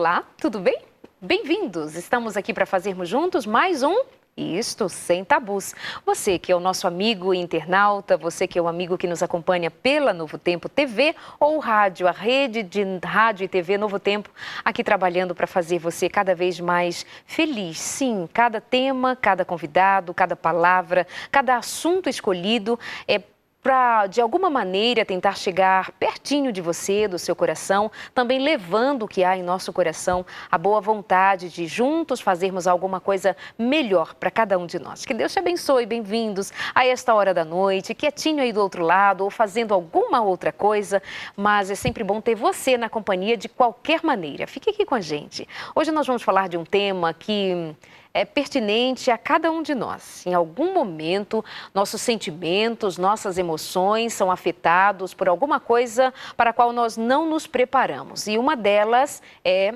Olá, tudo bem? Bem-vindos! Estamos aqui para fazermos juntos mais um Isto Sem Tabus. Você que é o nosso amigo internauta, você que é o amigo que nos acompanha pela Novo Tempo TV ou rádio, a rede de rádio e TV Novo Tempo, aqui trabalhando para fazer você cada vez mais feliz. Sim, cada tema, cada convidado, cada palavra, cada assunto escolhido é para, de alguma maneira, tentar chegar pertinho de você, do seu coração, também levando o que há em nosso coração, a boa vontade de juntos fazermos alguma coisa melhor para cada um de nós. Que Deus te abençoe, bem-vindos a esta hora da noite, quietinho aí do outro lado ou fazendo alguma outra coisa, mas é sempre bom ter você na companhia de qualquer maneira. Fique aqui com a gente. Hoje nós vamos falar de um tema que é pertinente a cada um de nós. Em algum momento, nossos sentimentos, nossas emoções são afetados por alguma coisa para a qual nós não nos preparamos. E uma delas é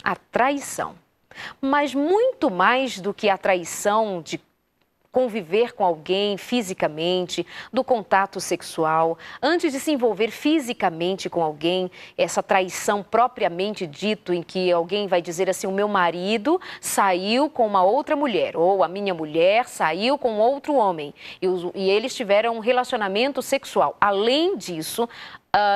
a traição. Mas muito mais do que a traição de conviver com alguém fisicamente, do contato sexual, antes de se envolver fisicamente com alguém, essa traição propriamente dito, em que alguém vai dizer assim, o meu marido saiu com uma outra mulher, ou a minha mulher saiu com outro homem, e eles tiveram um relacionamento sexual. Além disso,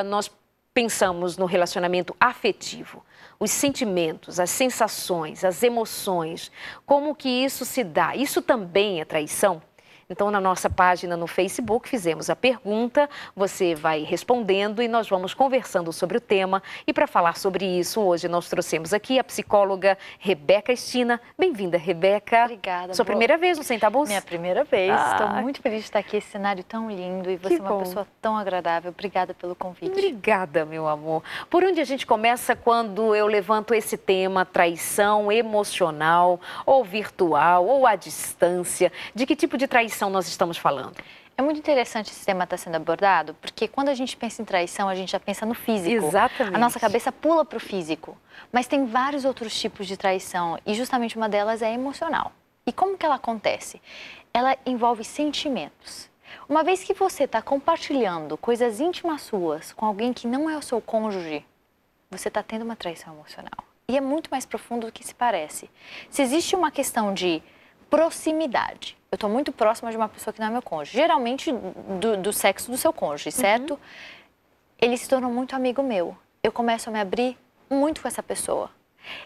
nós pensamos no relacionamento afetivo. Os sentimentos, as sensações, as emoções, como que isso se dá? Isso também é traição? Então, na nossa página no Facebook, fizemos a pergunta, você vai respondendo e nós vamos conversando sobre o tema. E para falar sobre isso, hoje nós trouxemos aqui a psicóloga Rebeca Estina. Bem-vinda, Rebeca. Obrigada. Sua primeira vez no Sem Tabus? Minha primeira vez. Estou muito feliz de estar aqui, esse cenário tão lindo e você é uma pessoa tão agradável. Obrigada pelo convite. Obrigada, meu amor. Por onde a gente começa quando eu levanto esse tema, traição emocional, ou virtual, ou à distância? De que tipo de traição nós estamos falando? É muito interessante esse tema estar sendo abordado, porque quando a gente pensa em traição, a gente já pensa no físico. Exatamente. A nossa cabeça pula para o físico. Mas tem vários outros tipos de traição e justamente uma delas é emocional. E como que ela acontece? Ela envolve sentimentos. Uma vez que você está compartilhando coisas íntimas suas com alguém que não é o seu cônjuge, você está tendo uma traição emocional. E é muito mais profundo do que se parece. Se existe uma questão de proximidade, eu estou muito próxima de uma pessoa que não é meu cônjuge, geralmente do sexo do seu cônjuge, certo? Ele se tornou muito amigo meu. Eu começo a me abrir muito com essa pessoa.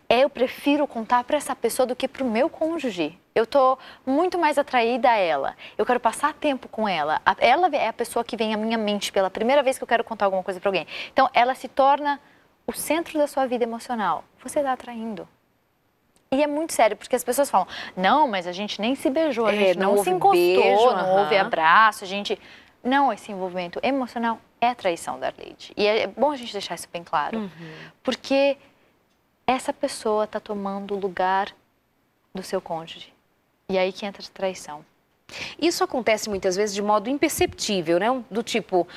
Eu prefiro contar para essa pessoa do que para o meu cônjuge. Eu estou muito mais atraída a ela. Eu quero passar tempo com ela. Ela é a pessoa que vem à minha mente pela primeira vez que eu quero contar alguma coisa para alguém. Então, ela se torna o centro da sua vida emocional. Você está atraindo. E é muito sério, porque as pessoas falam, não, mas a gente nem se beijou, a gente não se encostou, beijo, não houve abraço, a gente... Não, esse envolvimento emocional é traição, Darleide. E é bom a gente deixar isso bem claro, porque essa pessoa está tomando o lugar do seu cônjuge. E aí que entra a traição. Isso acontece muitas vezes de modo imperceptível, né? Do tipo,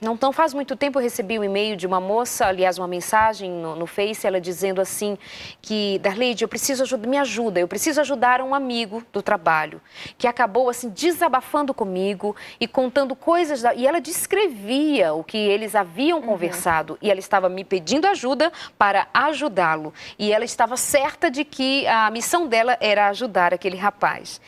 não faz muito tempo eu recebi um e-mail de uma moça, aliás, uma mensagem no Face, ela dizendo assim que, Darleide, eu preciso ajudar um amigo do trabalho, que acabou assim desabafando comigo e contando coisas, e ela descrevia o que eles haviam conversado e ela estava me pedindo ajuda para ajudá-lo. E ela estava certa de que a missão dela era ajudar aquele rapaz.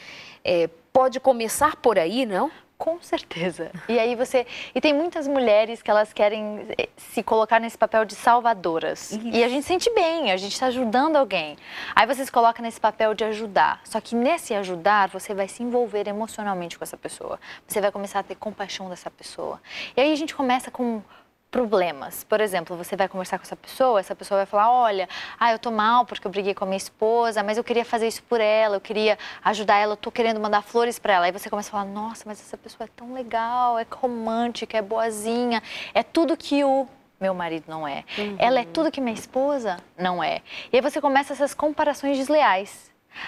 Pode começar por aí, não? Com certeza. E tem muitas mulheres que elas querem se colocar nesse papel de salvadoras. Isso. E a gente sente bem, a gente está ajudando alguém. Aí você se coloca nesse papel de ajudar. Só que nesse ajudar, você vai se envolver emocionalmente com essa pessoa. Você vai começar a ter compaixão dessa pessoa. E aí a gente começa com problemas. Por exemplo, você vai conversar com essa pessoa vai falar, olha, eu tô mal porque eu briguei com a minha esposa, mas eu queria fazer isso por ela, eu queria ajudar ela, eu tô querendo mandar flores pra ela. Aí você começa a falar, nossa, mas essa pessoa é tão legal, é romântica, é boazinha, é tudo que o meu marido não é. Ela é tudo que minha esposa não é. E aí você começa essas comparações desleais.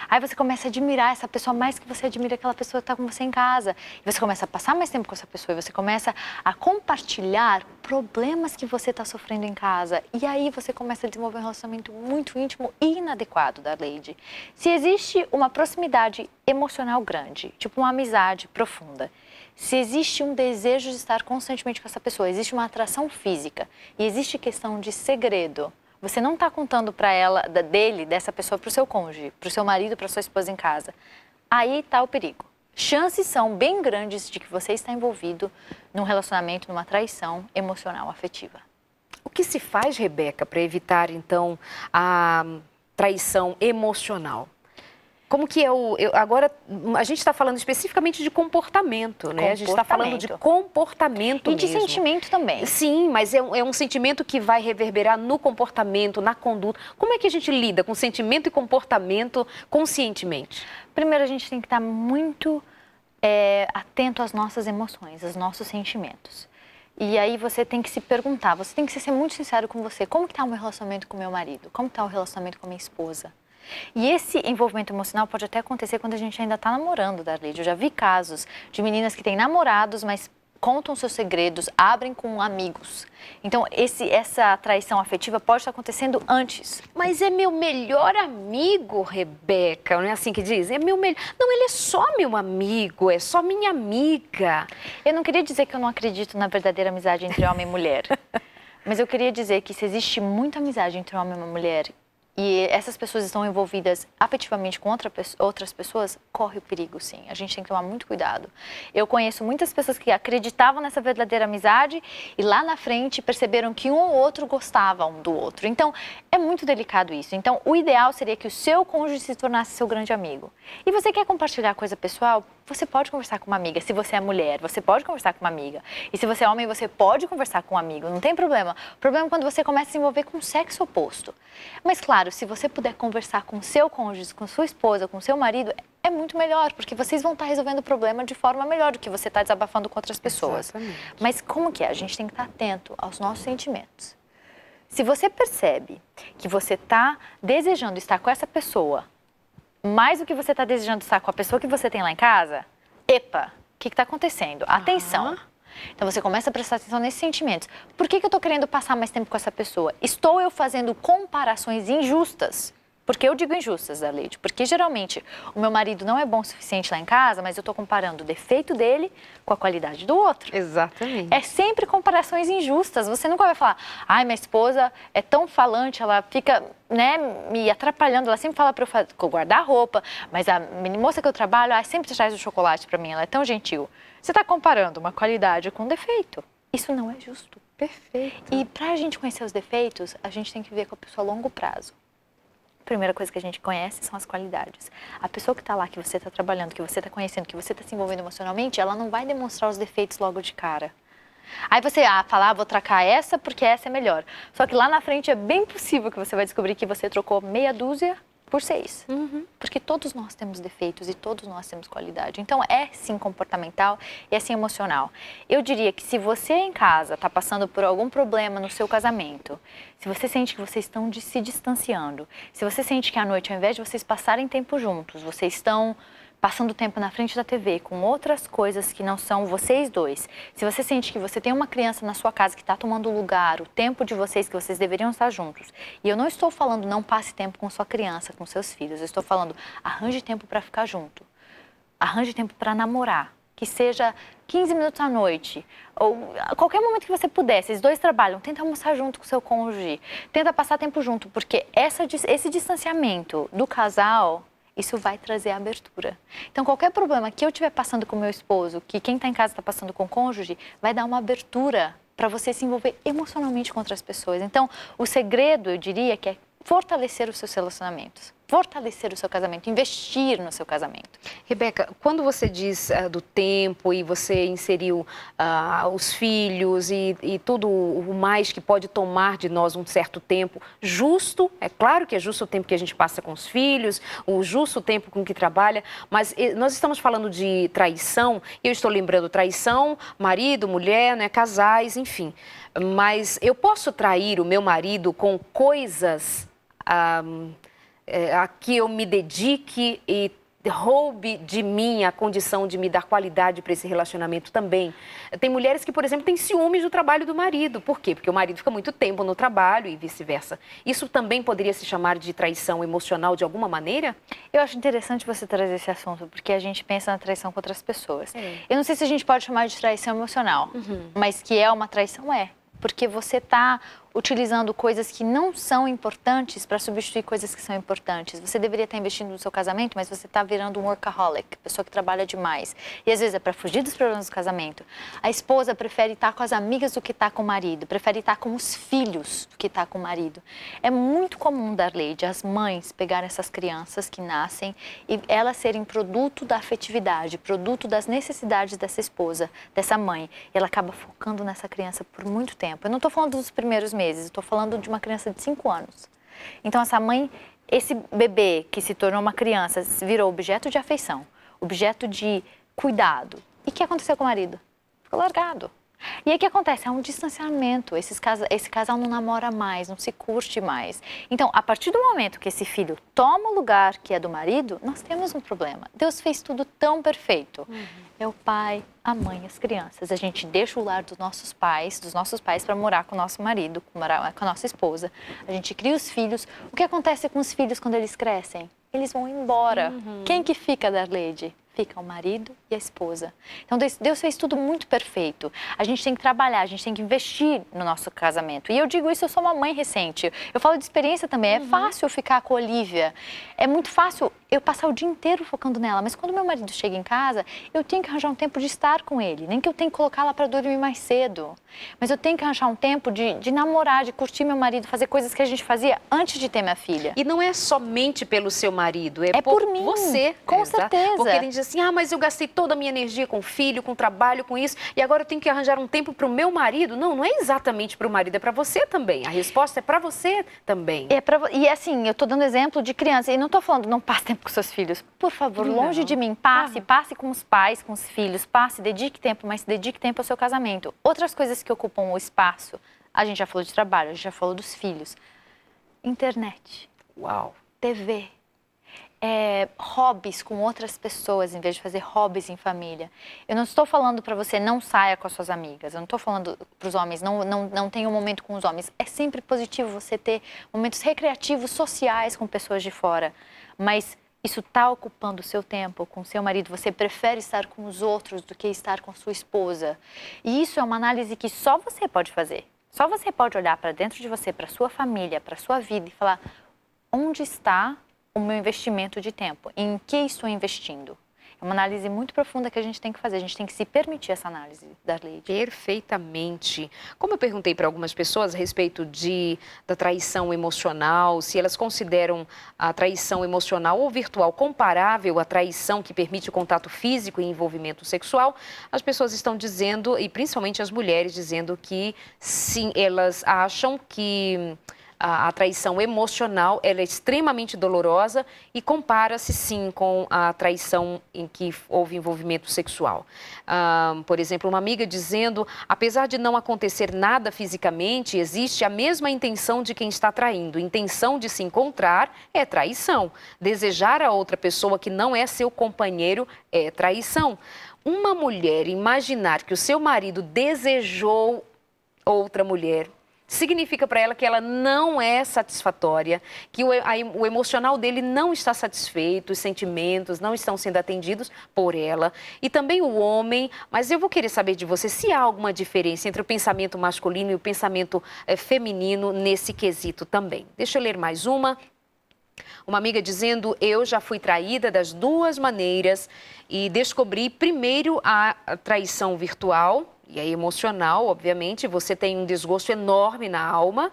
Aí você começa a admirar essa pessoa mais que você admira aquela pessoa que está com você em casa. E você começa a passar mais tempo com essa pessoa e você começa a compartilhar problemas que você está sofrendo em casa. E aí você começa a desenvolver um relacionamento muito íntimo e inadequado, Darleide. Se existe uma proximidade emocional grande, tipo uma amizade profunda, se existe um desejo de estar constantemente com essa pessoa, existe uma atração física e existe questão de segredo, você não está contando para ela, dessa pessoa, para o seu cônjuge, para o seu marido, para sua esposa em casa. Aí está o perigo. Chances são bem grandes de que você está envolvido num relacionamento, numa traição emocional, afetiva. O que se faz, Rebeca, para evitar, então, a traição emocional? Como que é agora, a gente está falando especificamente de comportamento, né? A gente está falando de comportamento e de sentimento também. Sim, mas é um sentimento que vai reverberar no comportamento, na conduta. Como é que a gente lida com sentimento e comportamento conscientemente? Primeiro, a gente tem que estar muito atento às nossas emoções, aos nossos sentimentos. E aí você tem que se perguntar, você tem que ser muito sincero com você. Como que está o meu relacionamento com o meu marido? Como está o relacionamento com a minha esposa? E esse envolvimento emocional pode até acontecer quando a gente ainda está namorando, Darlide. Eu já vi casos de meninas que têm namorados, mas contam seus segredos, abrem com amigos. Então, essa traição afetiva pode estar acontecendo antes. Mas é meu melhor amigo, Rebeca, não é assim que diz? É meu melhor... Não, ele é só meu amigo, é só minha amiga. Eu não queria dizer que eu não acredito na verdadeira amizade entre homem e mulher. Mas eu queria dizer que se existe muita amizade entre um homem e uma mulher, e essas pessoas estão envolvidas afetivamente com outras pessoas, corre o perigo, sim. A gente tem que tomar muito cuidado. Eu conheço muitas pessoas que acreditavam nessa verdadeira amizade e lá na frente perceberam que um ou outro gostava um do outro. Então, é muito delicado isso. Então, o ideal seria que o seu cônjuge se tornasse seu grande amigo. E você quer compartilhar coisa pessoal? Você pode conversar com uma amiga. Se você é mulher, você pode conversar com uma amiga. E se você é homem, você pode conversar com um amigo. Não tem problema. O problema é quando você começa a se envolver com o sexo oposto. Mas, claro, se você puder conversar com o seu cônjuge, com sua esposa, com o seu marido, é muito melhor, porque vocês vão estar resolvendo o problema de forma melhor do que você está desabafando com outras pessoas. Exatamente. Mas como que é? A gente tem que estar atento aos nossos sentimentos. Se você percebe que você está desejando estar com essa pessoa mais do que você está desejando estar com a pessoa que você tem lá em casa, epa, o que está acontecendo? Atenção. Então você começa a prestar atenção nesses sentimentos. Por que eu estou querendo passar mais tempo com essa pessoa? Estou eu fazendo comparações injustas? Por que eu digo injustas, Darlide? Porque geralmente o meu marido não é bom o suficiente lá em casa, mas eu estou comparando o defeito dele com a qualidade do outro. Exatamente. É sempre comparações injustas. Você nunca vai falar, ai, minha esposa é tão falante, ela fica, né, me atrapalhando, ela sempre fala para eu guardar a roupa, mas a moça que eu trabalho, sempre traz o chocolate para mim, ela é tão gentil. Você está comparando uma qualidade com um defeito. Isso não é justo. Perfeito. E para a gente conhecer os defeitos, a gente tem que ver com a pessoa a longo prazo. A primeira coisa que a gente conhece são as qualidades. A pessoa que está lá, que você está trabalhando, que você está conhecendo, que você está se envolvendo emocionalmente, ela não vai demonstrar os defeitos logo de cara. Aí você fala, vou trocar essa porque essa é melhor. Só que lá na frente é bem possível que você vai descobrir que você trocou meia dúzia por 6. Porque todos nós temos defeitos e todos nós temos qualidade. Então é sim comportamental e é sim emocional. Eu diria que se você em casa está passando por algum problema no seu casamento, se você sente que vocês estão se distanciando, se você sente que à noite, ao invés de vocês passarem tempo juntos, vocês estão passando tempo na frente da TV com outras coisas que não são vocês dois, se você sente que você tem uma criança na sua casa que está tomando lugar, o tempo de vocês, que vocês deveriam estar juntos, e eu não estou falando não passe tempo com sua criança, com seus filhos, eu estou falando arranje tempo para ficar junto, arranje tempo para namorar, que seja 15 minutos à noite, ou a qualquer momento que você puder, vocês dois trabalham, tenta almoçar junto com seu cônjuge, tenta passar tempo junto, porque esse distanciamento do casal, isso vai trazer abertura. Então, qualquer problema que eu estiver passando com meu esposo, que quem está em casa está passando com o cônjuge, vai dar uma abertura para você se envolver emocionalmente com outras pessoas. Então, o segredo, eu diria, que é fortalecer os seus relacionamentos, fortalecer o seu casamento, investir no seu casamento. Rebeca, quando você diz do tempo e você inseriu os filhos e tudo o mais que pode tomar de nós um certo tempo, justo, é claro que é justo o tempo que a gente passa com os filhos, o justo tempo com que trabalha, mas nós estamos falando de traição, e eu estou lembrando traição, marido, mulher, né, casais, enfim. Mas eu posso trair o meu marido com coisas a que eu me dedique e roube de mim a condição de me dar qualidade para esse relacionamento também. Tem mulheres que, por exemplo, têm ciúmes do trabalho do marido. Por quê? Porque o marido fica muito tempo no trabalho e vice-versa. Isso também poderia se chamar de traição emocional de alguma maneira? Eu acho interessante você trazer esse assunto, porque a gente pensa na traição com outras pessoas. Eu não sei se a gente pode chamar de traição emocional, mas que é uma traição, porque você está utilizando coisas que não são importantes para substituir coisas que são importantes. Você deveria estar investindo no seu casamento, mas você está virando um workaholic, pessoa que trabalha demais. E às vezes é para fugir dos problemas do casamento. A esposa prefere estar com as amigas do que estar com o marido, prefere estar com os filhos do que estar com o marido. É muito comum, Darleide, as mães pegarem essas crianças que nascem e elas serem produto da afetividade, produto das necessidades dessa esposa, dessa mãe. E ela acaba focando nessa criança por muito tempo. Eu não estou falando dos primeiros meses, estou falando de uma criança de 5 anos. Então, essa mãe, esse bebê que se tornou uma criança, virou objeto de afeição, objeto de cuidado. E o que aconteceu com o marido? Ficou largado. E aí o que acontece? É um distanciamento. Esse casal não namora mais, não se curte mais. Então, a partir do momento que esse filho toma o lugar que é do marido, nós temos um problema. Deus fez tudo tão perfeito. É o pai, a mãe, as crianças. A gente deixa o lar dos nossos pais para morar com o nosso marido, morar com a nossa esposa. A gente cria os filhos. O que acontece com os filhos quando eles crescem? Eles vão embora. Quem que fica, Darleide? Fica o marido e a esposa. Então, Deus fez tudo muito perfeito. A gente tem que trabalhar, a gente tem que investir no nosso casamento. E eu digo isso, eu sou uma mãe recente. Eu falo de experiência também. É fácil eu ficar com a Olivia. É muito fácil eu passar o dia inteiro focando nela. Mas quando meu marido chega em casa, eu tenho que arranjar um tempo de estar com ele. Nem que eu tenha que colocar ela para dormir mais cedo. Mas eu tenho que arranjar um tempo de namorar, de curtir meu marido, fazer coisas que a gente fazia antes de ter minha filha. E não é somente pelo seu marido, é por mim, você. Com certeza. Porque ele diz assim, mas eu gastei toda a minha energia com o filho, com o trabalho, com isso, e agora eu tenho que arranjar um tempo para o meu marido. Não, não é exatamente para o marido, é para você também. A resposta é para você também. E assim, eu estou dando exemplo de criança, e não estou falando, não passe tempo com seus filhos. Por favor, longe de mim, passe com os pais, com os filhos, dedique tempo, mas dedique tempo ao seu casamento. Outras coisas que ocupam o espaço, a gente já falou de trabalho, a gente já falou dos filhos. Internet. Uau. TV. Hobbies com outras pessoas, em vez de fazer hobbies em família. Eu não estou falando para você não saia com as suas amigas, eu não estou falando para os homens, não tenha um momento com os homens. É sempre positivo você ter momentos recreativos, sociais com pessoas de fora, mas isso está ocupando o seu tempo com o seu marido. Você prefere estar com os outros do que estar com sua esposa. E isso é uma análise que só você pode fazer. Só você pode olhar para dentro de você, para sua família, para sua vida e falar: onde está o meu investimento de tempo? Em que estou investindo? É uma análise muito profunda que a gente tem que fazer. A gente tem que se permitir essa análise, Darleide. Perfeitamente. Como eu perguntei para algumas pessoas a respeito da traição emocional, se elas consideram a traição emocional ou virtual comparável à traição que permite o contato físico e envolvimento sexual, as pessoas estão dizendo, e principalmente as mulheres, dizendo que sim, elas acham que a traição emocional ela é extremamente dolorosa e compara-se sim com a traição em que houve envolvimento sexual. Por exemplo, uma amiga dizendo, apesar de não acontecer nada fisicamente, existe a mesma intenção de quem está traindo. Intenção de se encontrar é traição. Desejar a outra pessoa que não é seu companheiro é traição. Uma mulher imaginar que o seu marido desejou outra mulher significa para ela que ela não é satisfatória, que o emocional dele não está satisfeito, os sentimentos não estão sendo atendidos por ela. E também o homem, mas eu vou querer saber de você se há alguma diferença entre o pensamento masculino e o pensamento feminino nesse quesito também. Deixa eu ler mais uma. Uma amiga dizendo, eu já fui traída das duas maneiras e descobri primeiro a traição virtual, e aí emocional, obviamente, você tem um desgosto enorme na alma,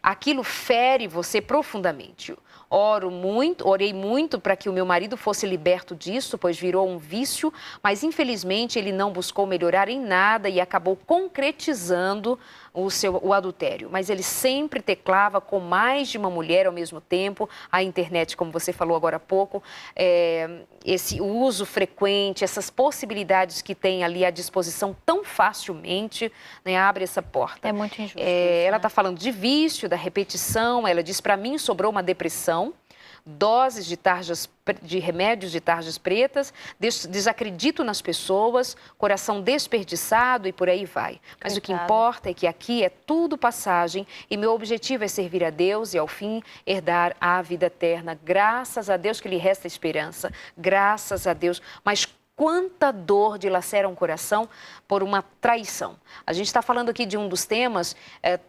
aquilo fere você profundamente. Orei muito para que o meu marido fosse liberto disso, pois virou um vício, mas infelizmente ele não buscou melhorar em nada e acabou concretizando o adultério. Mas ele sempre teclava com mais de uma mulher ao mesmo tempo, a internet, como você falou agora há pouco, esse uso frequente, essas possibilidades que tem ali à disposição tão facilmente, né, abre essa porta. É muito injusto. Ela está falando de vício, da repetição, ela diz, para mim sobrou uma depressão, doses de remédios de tarjas pretas, desacredito nas pessoas, coração desperdiçado e por aí vai. Mas o que importa é que aqui é tudo passagem e meu objetivo é servir a Deus e ao fim herdar a vida eterna. Graças a Deus que lhe resta esperança, graças a Deus. Mas quanta dor dilacera um coração por uma traição. A gente está falando aqui de um dos temas,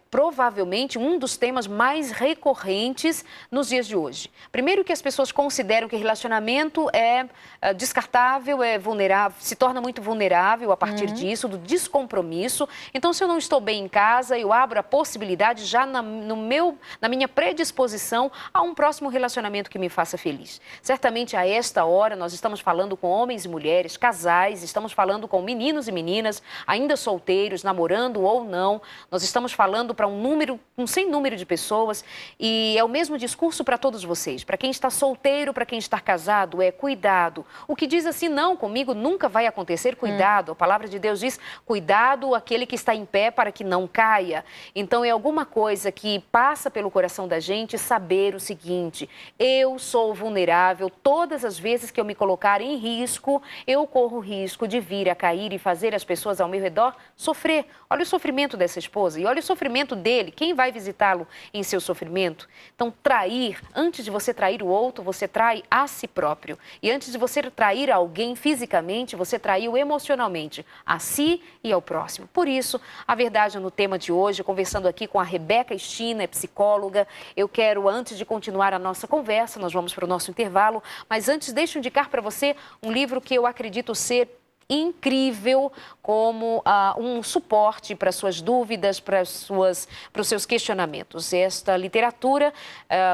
provavelmente um dos temas mais recorrentes nos dias de hoje. Primeiro que as pessoas consideram que relacionamento é descartável, é vulnerável, se torna muito vulnerável a partir disso, do descompromisso. Então, se eu não estou bem em casa, eu abro a possibilidade já na minha predisposição a um próximo relacionamento que me faça feliz. Certamente a esta hora nós estamos falando com homens e mulheres, casais, estamos falando com meninos e meninas, ainda solteiros, namorando ou não. Nós estamos falando para um sem número de pessoas e é o mesmo discurso para todos vocês. Para quem está solteiro, para quem está casado, é cuidado. O que diz assim, não, comigo nunca vai acontecer, cuidado. A palavra de Deus diz, cuidado aquele que está em pé para que não caia. Então é alguma coisa que passa pelo coração da gente saber o seguinte, eu sou vulnerável, todas as vezes que eu me colocar em risco, eu corro o risco de vir a cair e fazer as pessoas ao meu redor sofrer. Olha o sofrimento dessa esposa e olha o sofrimento dele. Quem vai visitá-lo em seu sofrimento? Então, trair, antes de você trair o outro, você trai a si próprio. E antes de você trair alguém fisicamente, você traiu emocionalmente a si e ao próximo. Por isso, a verdade no tema de hoje, conversando aqui com a Rebeca Stina, é psicóloga. Eu quero, antes de continuar a nossa conversa, nós vamos para o nosso intervalo, mas antes deixo indicar para você um livro que eu acredito ser incrível como um suporte para suas dúvidas, para os seus questionamentos. Esta literatura,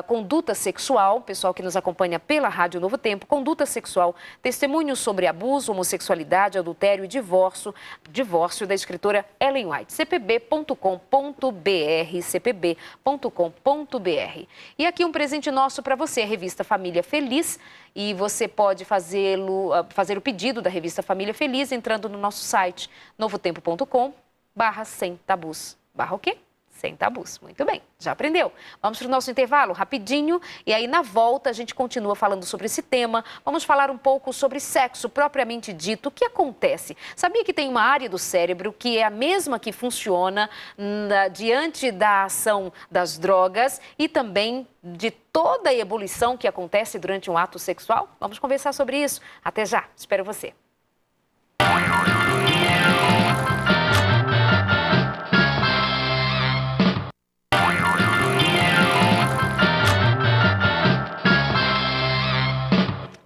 Conduta Sexual, pessoal que nos acompanha pela Rádio Novo Tempo, Conduta Sexual, testemunhos sobre abuso, homossexualidade, adultério e divórcio da escritora Ellen White, cpb.com.br, cpb.com.br. E aqui um presente nosso para você, a revista Família Feliz, e você pode fazer o pedido da revista Família Feliz entrando no nosso site novotempo.com/sem tabus. O quê? Sem tabus. Muito bem, já aprendeu. Vamos para o nosso intervalo rapidinho e aí na volta a gente continua falando sobre esse tema. Vamos falar um pouco sobre sexo propriamente dito. O que acontece? Sabia que tem uma área do cérebro que é a mesma que funciona diante da ação das drogas e também de toda a ebulição que acontece durante um ato sexual? Vamos conversar sobre isso. Até já. Espero você.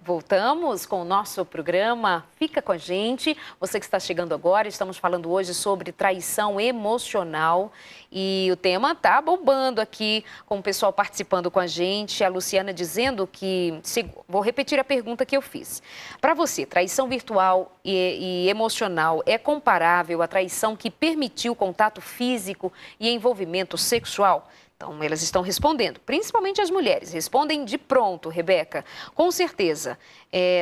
Voltamos com o nosso programa. Fica com a gente. Você que está chegando agora, estamos falando hoje sobre traição emocional. E o tema está bombando aqui, com o pessoal participando com a gente. A Luciana dizendo que... Vou repetir a pergunta que eu fiz. Para você, traição virtual e emocional é comparável à traição que permitiu contato físico e envolvimento sexual? Então, elas estão respondendo, principalmente as mulheres, respondem de pronto, Rebeca. Com certeza,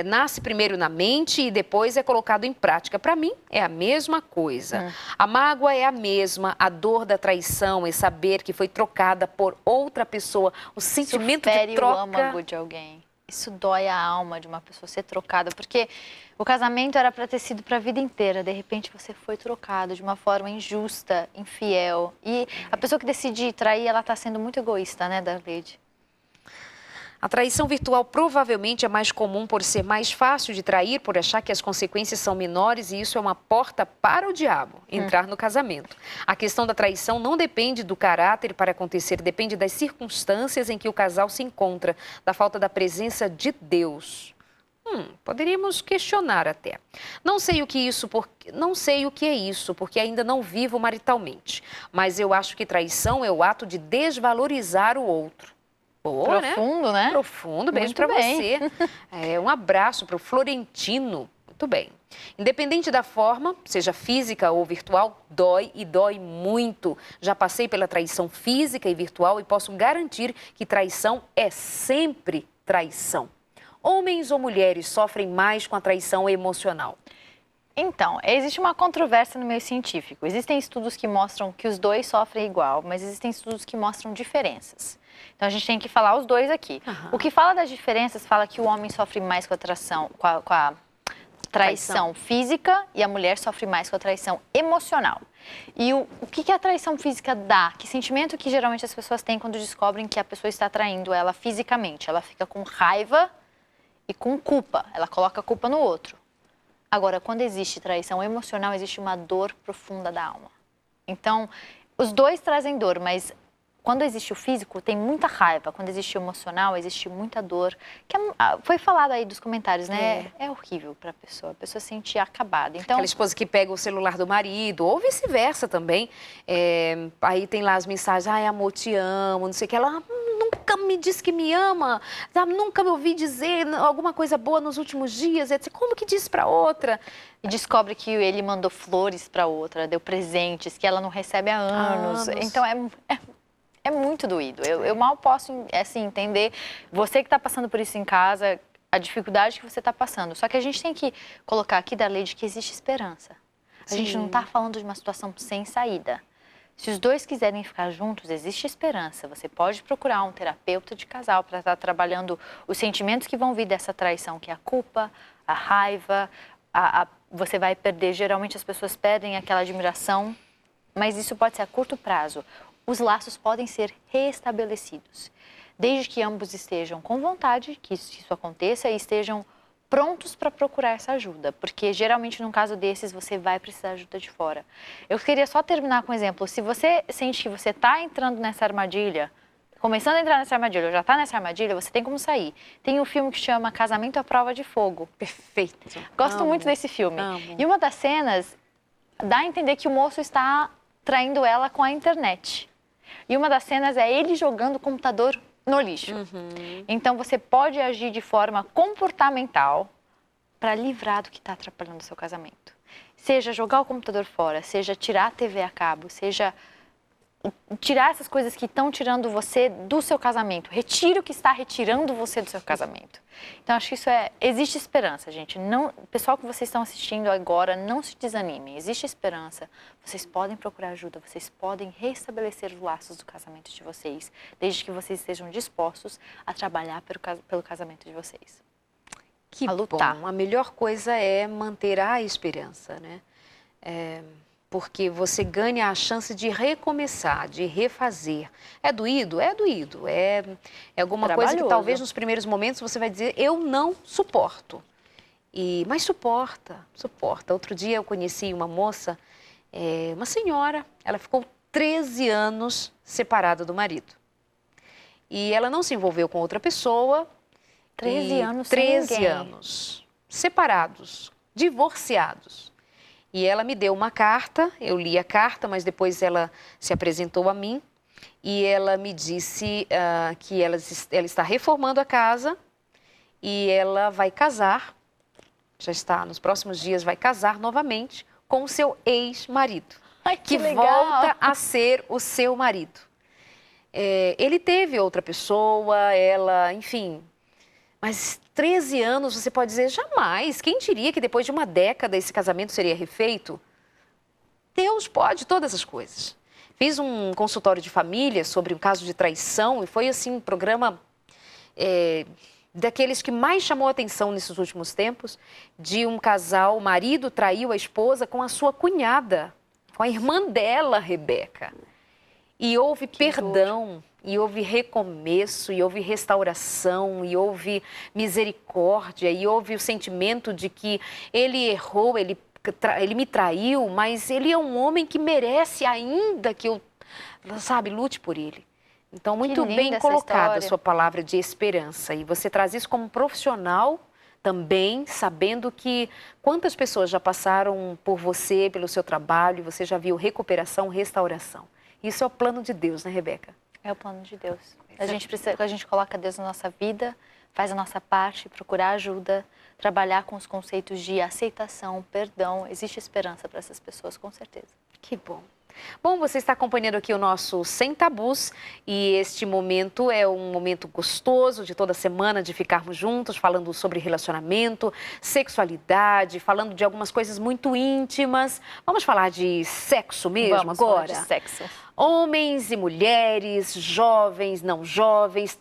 nasce primeiro na mente e depois é colocado em prática. Para mim, é a mesma coisa. A mágoa é a mesma, a dor da traição é saber que foi trocada por outra pessoa. O sentimento de troca... Isso fere o âmago de alguém. Isso dói a alma de uma pessoa ser trocada, porque o casamento era para ter sido para a vida inteira. De repente você foi trocado de uma forma injusta, infiel. E a pessoa que decide trair, ela está sendo muito egoísta, né, Darleide? A traição virtual provavelmente é mais comum por ser mais fácil de trair, por achar que as consequências são menores e isso é uma porta para o diabo entrar no casamento. A questão da traição não depende do caráter para acontecer, depende das circunstâncias em que o casal se encontra, da falta da presença de Deus. Poderíamos questionar até. Não sei o que é isso, porque ainda não vivo maritalmente. Mas eu acho que traição é o ato de desvalorizar o outro. Boa, profundo, né? Profundo, beijo para você. Um abraço para o Florentino. Muito bem. Independente da forma, seja física ou virtual, dói e dói muito. Já passei pela traição física e virtual e posso garantir que traição é sempre traição. Homens ou mulheres sofrem mais com a traição emocional? Então, existe uma controvérsia no meio científico. Existem estudos que mostram que os dois sofrem igual, mas existem estudos que mostram diferenças. Então, a gente tem que falar os dois aqui. O que fala das diferenças fala que o homem sofre mais com a traição física e a mulher sofre mais com a traição emocional. E o que a traição física dá? Que sentimento que geralmente as pessoas têm quando descobrem que a pessoa está traindo ela fisicamente? Ela fica com raiva e com culpa. Ela coloca a culpa no outro. Agora, quando existe traição emocional, existe uma dor profunda da alma. Então, os dois trazem dor, mas quando existe o físico, tem muita raiva. Quando existe o emocional, existe muita dor. Foi falado aí dos comentários, né? É horrível para a pessoa se sentir acabada. Então, aquela esposa que pega o celular do marido, ou vice-versa também. Aí tem lá as mensagens, ai, amor, te amo, não sei o que. Ela nunca me disse que me ama, nunca me ouvi dizer alguma coisa boa nos últimos dias, etc. Como que disse para outra? E descobre que ele mandou flores para outra, deu presentes que ela não recebe há anos. Então, é muito doído. Eu mal posso, assim, entender. Você que está passando por isso em casa, a dificuldade que você está passando. Só que a gente tem que colocar aqui da lei de que existe esperança. A gente não está falando de uma situação sem saída. Se os dois quiserem ficar juntos, existe esperança. Você pode procurar um terapeuta de casal para estar trabalhando os sentimentos que vão vir dessa traição, que é a culpa, a raiva, você vai perder. Geralmente as pessoas perdem aquela admiração, mas isso pode ser a curto prazo. Os laços podem ser restabelecidos, desde que ambos estejam com vontade que isso aconteça e estejam prontos para procurar essa ajuda, porque geralmente num caso desses você vai precisar de ajuda de fora. Eu queria só terminar com um exemplo. Se você sente que você está entrando nessa armadilha, começando a entrar nessa armadilha, ou já está nessa armadilha, você tem como sair. Tem um filme que chama Casamento à Prova de Fogo. Perfeito. Gosto muito desse filme. Amo. E uma das cenas dá a entender que o moço está traindo ela com a internet. E uma das cenas é ele jogando o computador no lixo. Então, você pode agir de forma comportamental para livrar do que está atrapalhando o seu casamento. Seja jogar o computador fora, seja tirar a TV a cabo, seja tirar essas coisas que estão tirando você do seu casamento. Retire o que está retirando você do seu casamento. Então, acho que isso existe esperança, gente. Não, pessoal que vocês estão assistindo agora, não se desanimem. Existe esperança. Vocês podem procurar ajuda, vocês podem restabelecer os laços do casamento de vocês, desde que vocês estejam dispostos a trabalhar pelo casamento de vocês. Que a lutar. Bom. A melhor coisa é manter a esperança, né? Porque você ganha a chance de recomeçar, de refazer. É doído? É doído. É alguma coisa que talvez nos primeiros momentos você vai dizer, eu não suporto. Mas suporta. Outro dia eu conheci uma moça, uma senhora, ela ficou 13 anos separada do marido. E ela não se envolveu com outra pessoa. 13 anos sem 13 ninguém. anos, separados, divorciados. E ela me deu uma carta, eu li a carta, mas depois ela se apresentou a mim e ela me disse que ela está reformando a casa e ela vai casar, já está, nos próximos dias vai casar novamente com o seu ex-marido, que volta a ser o seu marido. Ele teve outra pessoa, ela, enfim... Mas 13 anos, você pode dizer, jamais. Quem diria que depois de uma década esse casamento seria refeito? Deus pode todas as coisas. Fiz um consultório de família sobre um caso de traição e foi assim um programa daqueles que mais chamou a atenção nesses últimos tempos, de um casal, o marido traiu a esposa com a sua cunhada, com a irmã dela, Rebeca. E houve perdão. E houve recomeço, e houve restauração, e houve misericórdia, e houve o sentimento de que ele errou, ele me traiu, mas ele é um homem que merece ainda que eu, lute por ele. Então, muito bem colocada a sua palavra de esperança. E você traz isso como profissional também, sabendo que quantas pessoas já passaram por você, pelo seu trabalho, você já viu recuperação, restauração. Isso é o plano de Deus, né, Rebeca? É o plano de Deus. A gente coloca Deus na nossa vida, faz a nossa parte, procurar ajuda, trabalhar com os conceitos de aceitação, perdão. Existe esperança para essas pessoas, com certeza. Que bom. Bom, você está acompanhando aqui o nosso Sem Tabus e este momento é um momento gostoso de toda semana de ficarmos juntos, falando sobre relacionamento, sexualidade, falando de algumas coisas muito íntimas. Vamos falar de sexo mesmo agora? Vamos falar de sexo. Homens e mulheres, jovens, não jovens,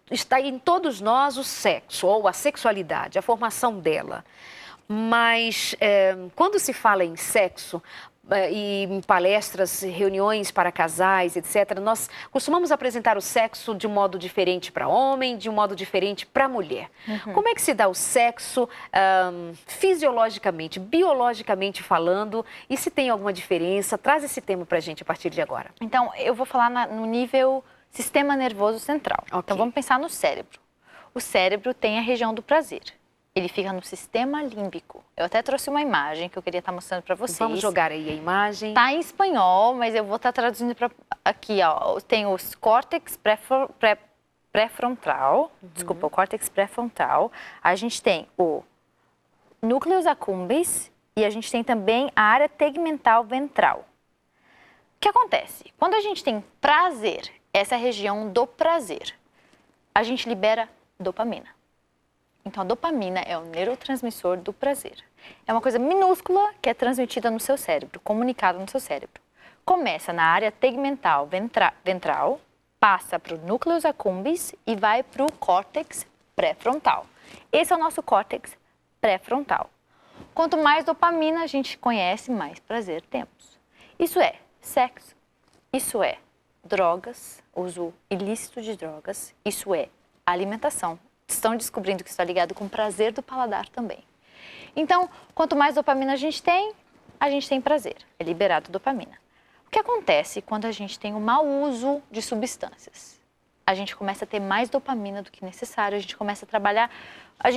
está em todos nós o sexo ou a sexualidade, a formação dela. Mas quando se fala em sexo, e em palestras, reuniões para casais, etc., nós costumamos apresentar o sexo de um modo diferente para homem, de um modo diferente para mulher. Como é que se dá o sexo fisiologicamente, biologicamente falando, e se tem alguma diferença? Traz esse tema para a gente a partir de agora. Então, eu vou falar no nível sistema nervoso central. Ok. Então, vamos pensar no cérebro. O cérebro tem a região do prazer. Ele fica no sistema límbico. Eu até trouxe uma imagem que eu queria estar mostrando para vocês. Vamos jogar aí a imagem. Tá em espanhol, mas eu vou estar traduzindo para aqui, ó. Tem os córtex pré-frontal. Desculpa, o córtex pré-frontal. A gente tem o núcleus accumbens e a gente tem também a área tegmental ventral. O que acontece? Quando a gente tem prazer, essa região do prazer, a gente libera dopamina. Então, a dopamina é o neurotransmissor do prazer. É uma coisa minúscula que é transmitida no seu cérebro, comunicada no seu cérebro. Começa na área tegmental ventral, passa para o núcleus accumbens e vai para o córtex pré-frontal. Esse é o nosso córtex pré-frontal. Quanto mais dopamina a gente conhece, mais prazer temos. Isso é sexo, isso é drogas, uso ilícito de drogas, isso é alimentação. Estão descobrindo que está ligado com o prazer do paladar também. Então, quanto mais dopamina a gente tem prazer, é liberado dopamina. O que acontece quando a gente tem um mau uso de substâncias? A gente começa a ter mais dopamina do que necessário, a gente começa a trabalhar, as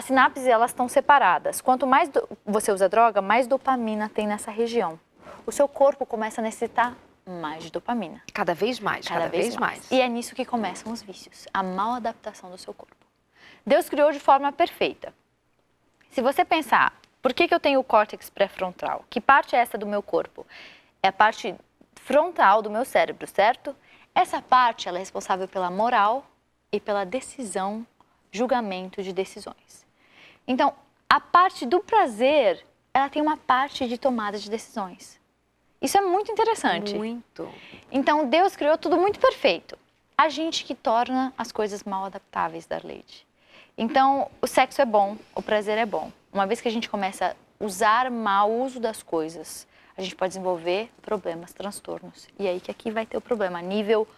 sinapses, elas estão separadas. Quanto mais você usa droga, mais dopamina tem nessa região. O seu corpo começa a necessitar mais de dopamina. Cada vez mais, cada vez mais. E é nisso que começam os vícios, a mal adaptação do seu corpo. Deus criou de forma perfeita. Se você pensar, por que eu tenho o córtex pré-frontal? Que parte é essa do meu corpo? É a parte frontal do meu cérebro, certo? Essa parte, ela é responsável pela moral e pela decisão, julgamento de decisões. Então, a parte do prazer, ela tem uma parte de tomada de decisões. Isso é muito interessante. Muito. Então, Deus criou tudo muito perfeito. A gente que torna as coisas mal adaptáveis, Darleide. Então, o sexo é bom, o prazer é bom. Uma vez que a gente começa a usar mal o uso das coisas, a gente pode desenvolver problemas, transtornos. E aí que aqui vai ter o problema a nível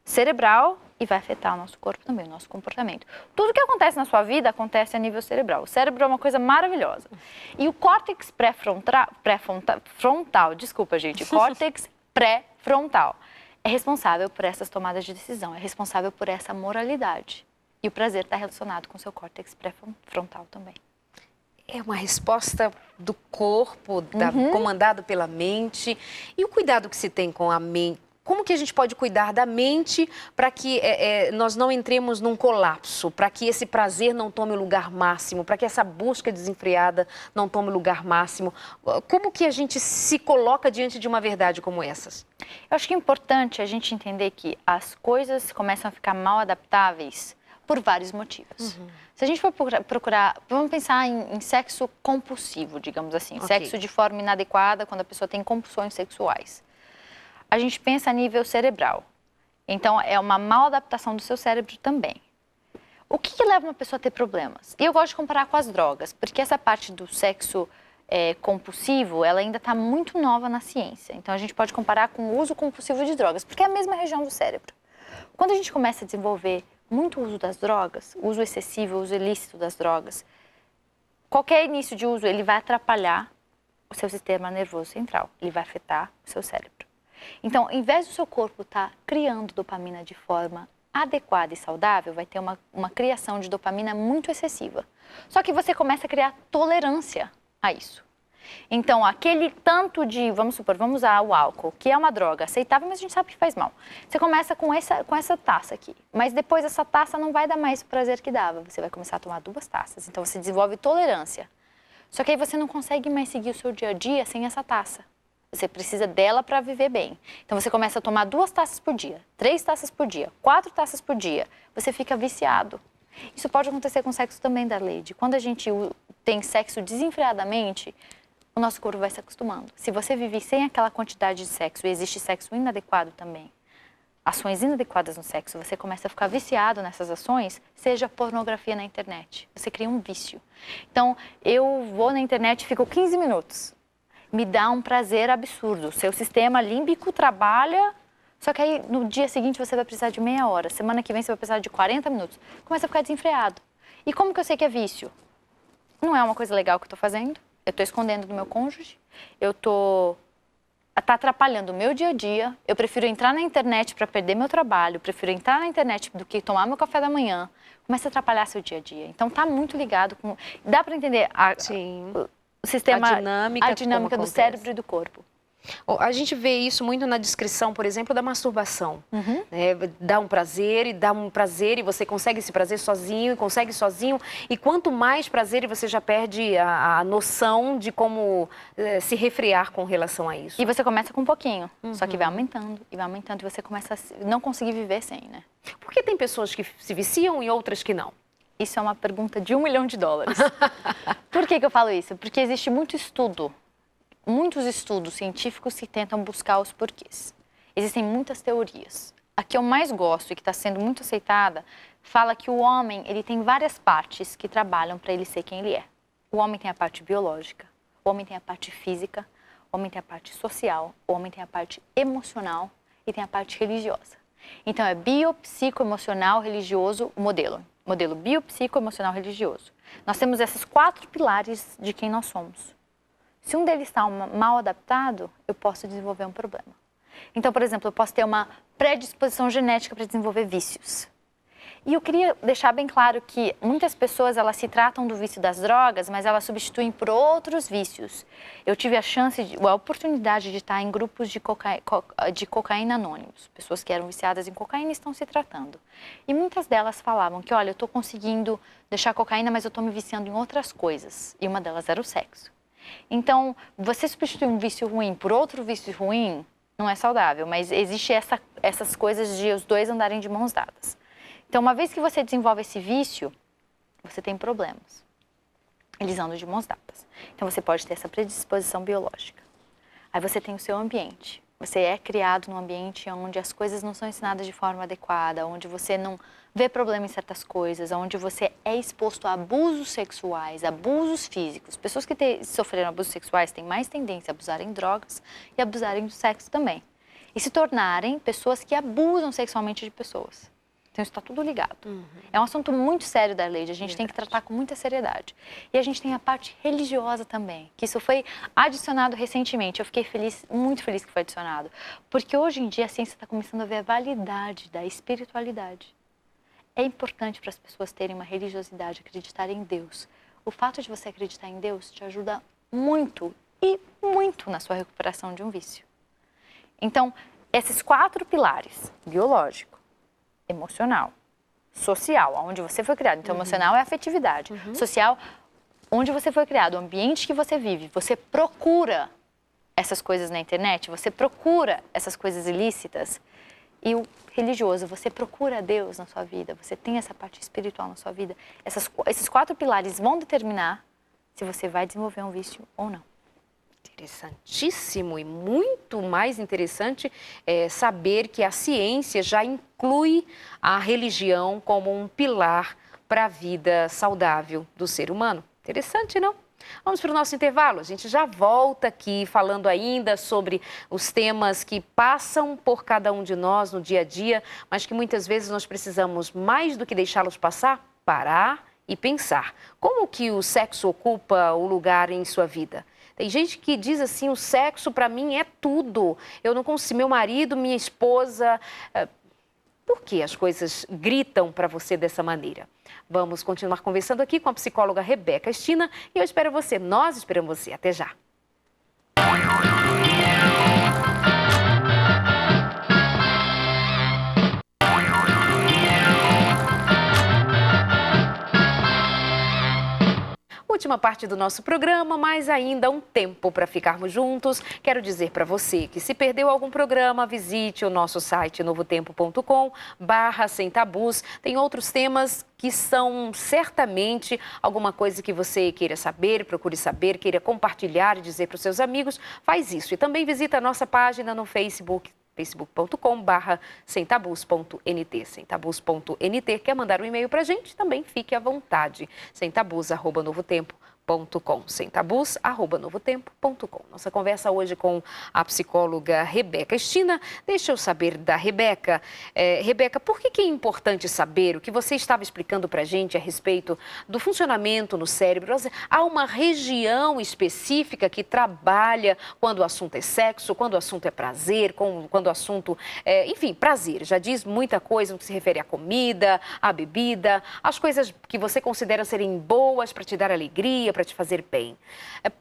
cerebral e vai afetar o nosso corpo também, o nosso comportamento. Tudo que acontece na sua vida acontece a nível cerebral. O cérebro é uma coisa maravilhosa. E o córtex pré-frontal, desculpa, gente, córtex pré-frontal é responsável por essas tomadas de decisão, é responsável por essa moralidade. E o prazer está relacionado com o seu córtex pré-frontal também. É uma resposta do corpo, comandado pela mente. E o cuidado que se tem com a mente? Como que a gente pode cuidar da mente para que nós não entremos num colapso, para que esse prazer não tome o lugar máximo, para que essa busca desenfreada não tome o lugar máximo? Como que a gente se coloca diante de uma verdade como essas? Eu acho que é importante a gente entender que as coisas começam a ficar mal adaptáveis por vários motivos. Se a gente for procurar, vamos pensar em sexo compulsivo, digamos assim, Ok. sexo de forma inadequada, quando a pessoa tem compulsões sexuais. A gente pensa a nível cerebral. Então, é uma mal adaptação do seu cérebro também. O que leva uma pessoa a ter problemas? E eu gosto de comparar com as drogas, porque essa parte do sexo compulsivo, ela ainda está muito nova na ciência. Então, a gente pode comparar com o uso compulsivo de drogas, porque é a mesma região do cérebro. Quando a gente começa a desenvolver muito uso das drogas, uso excessivo, uso ilícito das drogas, qualquer início de uso, ele vai atrapalhar o seu sistema nervoso central, ele vai afetar o seu cérebro. Então, em vez do seu corpo estar criando dopamina de forma adequada e saudável, vai ter uma criação de dopamina muito excessiva. Só que você começa a criar tolerância a isso. Então, aquele tanto de, vamos supor, vamos usar o álcool, que é uma droga aceitável, mas a gente sabe que faz mal. Você começa com essa taça aqui, mas depois essa taça não vai dar mais o prazer que dava. Você vai começar a tomar 2 taças, então você desenvolve tolerância. Só que aí você não consegue mais seguir o seu dia a dia sem essa taça. Você precisa dela para viver bem. Então, você começa a tomar 2 taças por dia, 3 taças por dia, 4 taças por dia. Você fica viciado. Isso pode acontecer com sexo também, Darleide. Quando a gente tem sexo desenfreadamente, o nosso corpo vai se acostumando. Se você vive sem aquela quantidade de sexo, e existe sexo inadequado também, ações inadequadas no sexo, você começa a ficar viciado nessas ações, seja pornografia na internet. Você cria um vício. Então, eu vou na internet e fico 15 minutos. me dá um prazer absurdo. O seu sistema límbico trabalha, só que aí no dia seguinte você vai precisar de meia hora. Semana que vem você vai precisar de 40 minutos. Começa a ficar desenfreado. E como que eu sei que é vício? Não é uma coisa legal que eu estou fazendo. Eu estou escondendo do meu cônjuge. Tá atrapalhando o meu dia a dia. Eu prefiro entrar na internet para perder meu trabalho. Eu prefiro entrar na internet do que tomar meu café da manhã. Começa a atrapalhar seu dia a dia. Então tá muito ligado com... Dá para entender o sistema, a dinâmica do cérebro e do corpo. A gente vê isso muito na descrição, por exemplo, da masturbação. Dá um prazer e você consegue esse prazer sozinho, e quanto mais prazer você já perde a noção de como se refrear com relação a isso. E você começa com um pouquinho, só que vai aumentando e você começa a não conseguir viver sem, né? Por que tem pessoas que se viciam e outras que não? Isso é uma pergunta de $1 milhão. Por que eu falo isso? Porque existe muitos estudos científicos que tentam buscar os porquês. Existem muitas teorias. A que eu mais gosto e que está sendo muito aceitada, fala que o homem ele tem várias partes que trabalham para ele ser quem ele é. O homem tem a parte biológica, o homem tem a parte física, o homem tem a parte social, o homem tem a parte emocional e tem a parte religiosa. Então é biopsicoemocional religioso o modelo biopsicoemocional religioso. Nós temos esses 4 pilares de quem nós somos. Se um deles está mal adaptado, eu posso desenvolver um problema. Então, por exemplo, eu posso ter uma predisposição genética para desenvolver vícios. E eu queria deixar bem claro que muitas pessoas elas se tratam do vício das drogas, mas elas substituem por outros vícios. Eu tive a oportunidade de estar em grupos de cocaína anônimos. Pessoas que eram viciadas em cocaína estão se tratando. E muitas delas falavam que, olha, eu estou conseguindo deixar a cocaína, mas eu estou me viciando em outras coisas. E uma delas era o sexo. Então, você substituir um vício ruim por outro vício ruim não é saudável, mas existe essas coisas de os dois andarem de mãos dadas. Então, uma vez que você desenvolve esse vício, você tem problemas. Eles andam de mãos dadas. Então, você pode ter essa predisposição biológica. Aí você tem o seu ambiente. Você é criado num ambiente onde as coisas não são ensinadas de forma adequada, onde você não vê problema em certas coisas, onde você é exposto a abusos sexuais, abusos físicos. Pessoas que sofreram abusos sexuais têm mais tendência a abusarem de drogas e abusarem do sexo também. E se tornarem pessoas que abusam sexualmente de pessoas. Então, isso está tudo ligado. É um assunto muito sério da lei, a gente tem que tratar com muita seriedade. E a gente tem a parte religiosa também, que isso foi adicionado recentemente. Eu fiquei muito feliz que foi adicionado. Porque hoje em dia a ciência está começando a ver a validade da espiritualidade. É importante para as pessoas terem uma religiosidade, acreditarem em Deus. O fato de você acreditar em Deus te ajuda muito e muito na sua recuperação de um vício. Então, esses 4 pilares, biológico, emocional, social, onde você foi criado. Então, emocional é a afetividade. Social, onde você foi criado, o ambiente que você vive. Você procura essas coisas na internet, você procura essas coisas ilícitas. E o religioso, você procura Deus na sua vida, você tem essa parte espiritual na sua vida. Esses 4 pilares vão determinar se você vai desenvolver um vício ou não. Interessantíssimo, e muito mais interessante saber que a ciência já inclui a religião como um pilar para a vida saudável do ser humano. Interessante, não? Vamos para o nosso intervalo. A gente já volta aqui falando ainda sobre os temas que passam por cada um de nós no dia a dia, mas que muitas vezes nós precisamos, mais do que deixá-los passar, parar e pensar. Como que o sexo ocupa o lugar em sua vida? Tem gente que diz assim, o sexo para mim é tudo. Eu não consigo, meu marido, minha esposa... Por que as coisas gritam para você dessa maneira? Vamos continuar conversando aqui com a psicóloga Rebeca Estina e eu espero você, nós esperamos você. Até já. Última parte do nosso programa, mas ainda um tempo para ficarmos juntos. Quero dizer para você que se perdeu algum programa, visite o nosso site novotempo.com/sem tabus. Tem outros temas que são certamente alguma coisa que você queira saber, procure saber, queira compartilhar e dizer para os seus amigos. Faz isso. E também visita a nossa página no Facebook, facebook.com/semtabus.nt, semtabus.nt. Quer mandar um e-mail para a gente? Também fique à vontade, semtabus@novotempo.com. novotempo.com, semtabus@novotempo.com. Nossa conversa hoje com a psicóloga Rebeca Estina. Deixa eu saber da Rebeca. Rebeca, por que é importante saber o que você estava explicando para a gente a respeito do funcionamento no cérebro? Há uma região específica que trabalha quando o assunto é sexo, quando o assunto é prazer, quando o assunto enfim, prazer. Já diz muita coisa no que se refere à comida, à bebida, às coisas que você considera serem boas para te dar alegria, para te fazer bem.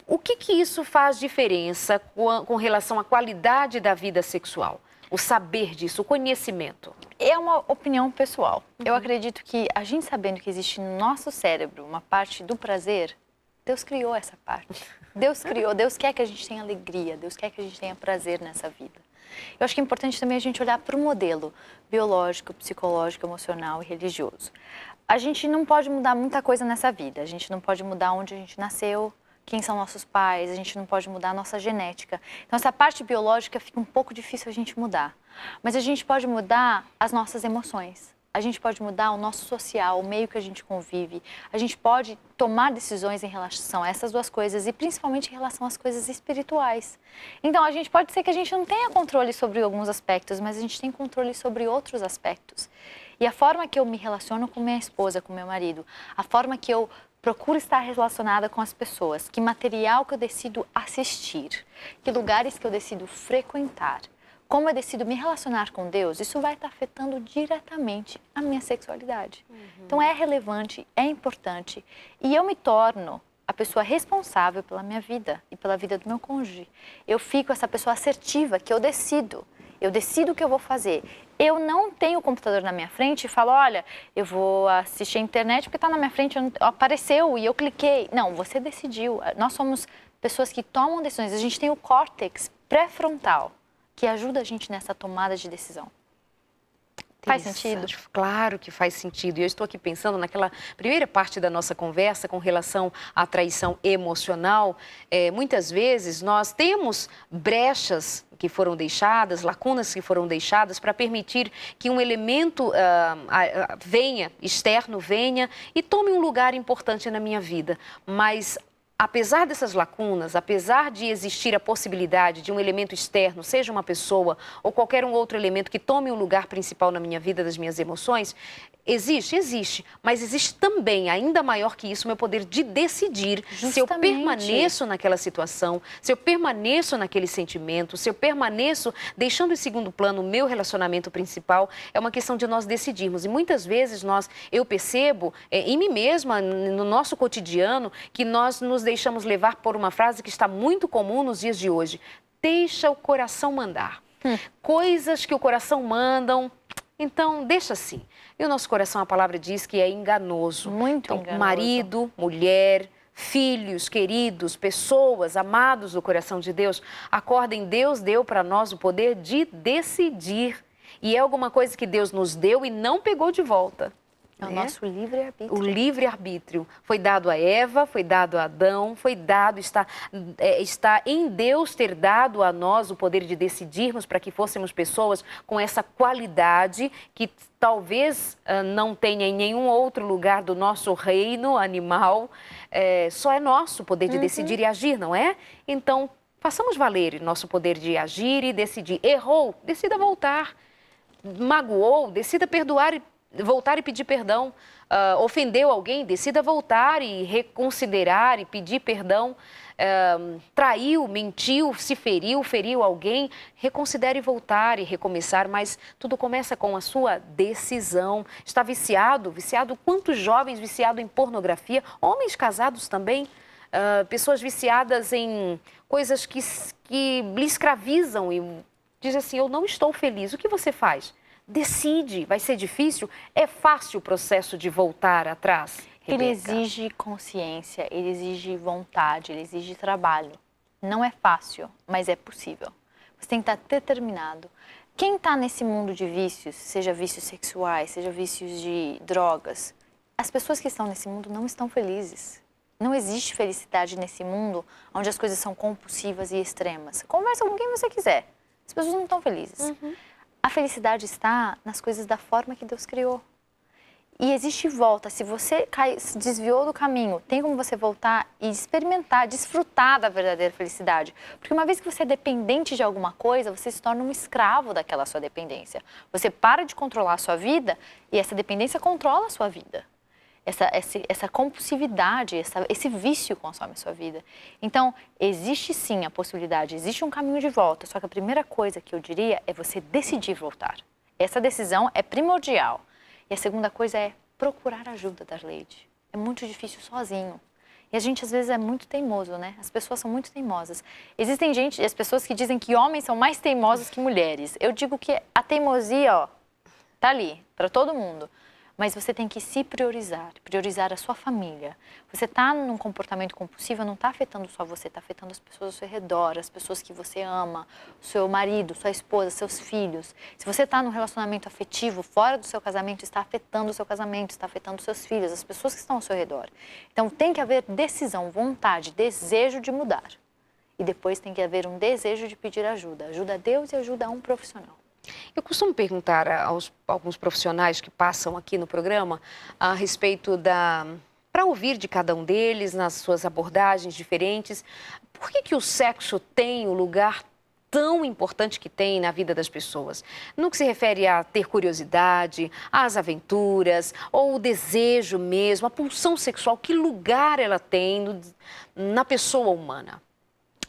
O que isso faz diferença com relação à qualidade da vida sexual? O saber disso, o conhecimento. É uma opinião pessoal. Eu acredito que a gente sabendo que existe no nosso cérebro uma parte do prazer, Deus criou essa parte. Deus criou, Deus quer que a gente tenha alegria, Deus quer que a gente tenha prazer nessa vida. Eu acho que é importante também a gente olhar para o modelo biológico, psicológico, emocional e religioso. A gente não pode mudar muita coisa nessa vida. A gente não pode mudar onde a gente nasceu, quem são nossos pais, a gente não pode mudar a nossa genética. Então, essa parte biológica fica um pouco difícil a gente mudar. Mas a gente pode mudar as nossas emoções. A gente pode mudar o nosso social, o meio que a gente convive. A gente pode tomar decisões em relação a essas duas coisas e principalmente em relação às coisas espirituais. Então, a gente pode ser que a gente não tenha controle sobre alguns aspectos, mas a gente tem controle sobre outros aspectos. E a forma que eu me relaciono com minha esposa, com meu marido, a forma que eu procuro estar relacionada com as pessoas, que material que eu decido assistir, que lugares que eu decido frequentar, como eu decido me relacionar com Deus, isso vai estar afetando diretamente a minha sexualidade. Então é relevante, é importante e eu me torno a pessoa responsável pela minha vida e pela vida do meu cônjuge. Eu fico essa pessoa assertiva que eu decido o que eu vou fazer. Eu não tenho o computador na minha frente e falo, olha, eu vou assistir a internet porque está na minha frente, apareceu e eu cliquei. Não, você decidiu. Nós somos pessoas que tomam decisões. A gente tem o córtex pré-frontal, que ajuda a gente nessa tomada de decisão. Faz sentido? Claro que faz sentido. E eu estou aqui pensando naquela primeira parte da nossa conversa com relação à traição emocional. Muitas vezes nós temos brechas que foram deixadas, lacunas que foram deixadas para permitir que um elemento externo venha e tome um lugar importante na minha vida. Mas apesar dessas lacunas, apesar de existir a possibilidade de um elemento externo, seja uma pessoa ou qualquer um outro elemento que tome o lugar principal na minha vida, das minhas emoções, existe, mas existe também, ainda maior que isso, o meu poder de decidir se eu permaneço naquela situação, se eu permaneço naquele sentimento, se eu permaneço deixando em segundo plano o meu relacionamento principal. É uma questão de nós decidirmos. E muitas vezes eu percebo em mim mesma, no nosso cotidiano, que nós nos deixamos levar por uma frase que está muito comum nos dias de hoje. Deixa o coração mandar. Coisas que o coração mandam, então deixa assim. E o nosso coração, a palavra diz que é enganoso. Muito enganoso. Marido, mulher, filhos, queridos, pessoas, amados do coração de Deus, acordem, Deus deu para nós o poder de decidir. E é alguma coisa que Deus nos deu e não pegou de volta. É o nosso livre-arbítrio. O livre-arbítrio foi dado a Eva, foi dado a Adão, está em Deus ter dado a nós o poder de decidirmos para que fôssemos pessoas com essa qualidade que talvez não tenha em nenhum outro lugar do nosso reino animal. Só é nosso o poder de decidir e agir, não é? Então, façamos valer nosso poder de agir e decidir. Errou, decida voltar. Magoou, decida perdoar e voltar e pedir perdão. Ofendeu alguém, decida voltar e reconsiderar e pedir perdão. Traiu, mentiu, se feriu alguém, reconsidere voltar e recomeçar, mas tudo começa com a sua decisão. Está viciado? Quantos jovens viciados em pornografia? Homens casados também, pessoas viciadas em coisas que lhe escravizam e dizem assim, eu não estou feliz. O que você faz? Decide, vai ser difícil? É fácil o processo de voltar atrás? Rebeca? Ele exige consciência, ele exige vontade, ele exige trabalho. Não é fácil, mas é possível. Você tem que estar determinado. Quem está nesse mundo de vícios, seja vícios sexuais, seja vícios de drogas, as pessoas que estão nesse mundo não estão felizes. Não existe felicidade nesse mundo onde as coisas são compulsivas e extremas. Conversa com quem você quiser. As pessoas não estão felizes. A felicidade está nas coisas da forma que Deus criou. E existe volta. Se você se desviou do caminho, tem como você voltar e experimentar, desfrutar da verdadeira felicidade. Porque uma vez que você é dependente de alguma coisa, você se torna um escravo daquela sua dependência. Você para de controlar a sua vida e essa dependência controla a sua vida. Essa compulsividade, esse vício consome a sua vida. Então, existe sim a possibilidade, existe um caminho de volta. Só que a primeira coisa que eu diria é você decidir voltar. Essa decisão é primordial. E a segunda coisa é procurar ajuda, Darleide. É muito difícil sozinho. E a gente, às vezes, é muito teimoso, né? As pessoas são muito teimosas. Existem as pessoas que dizem que homens são mais teimosos que mulheres. Eu digo que a teimosia, ó, tá ali, para todo mundo. Mas você tem que se priorizar a sua família. Você está num comportamento compulsivo, não está afetando só você, está afetando as pessoas ao seu redor, as pessoas que você ama, o seu marido, sua esposa, seus filhos. Se você está num relacionamento afetivo fora do seu casamento, está afetando o seu casamento, está afetando os seus filhos, as pessoas que estão ao seu redor. Então tem que haver decisão, vontade, desejo de mudar. E depois tem que haver um desejo de pedir ajuda. Ajuda a Deus e ajuda a um profissional. Eu costumo perguntar aos alguns profissionais que passam aqui no programa a respeito para ouvir de cada um deles, nas suas abordagens diferentes, por que o sexo tem o lugar tão importante que tem na vida das pessoas? No que se refere a ter curiosidade, às aventuras, ou o desejo mesmo, a pulsão sexual, que lugar ela tem na pessoa humana?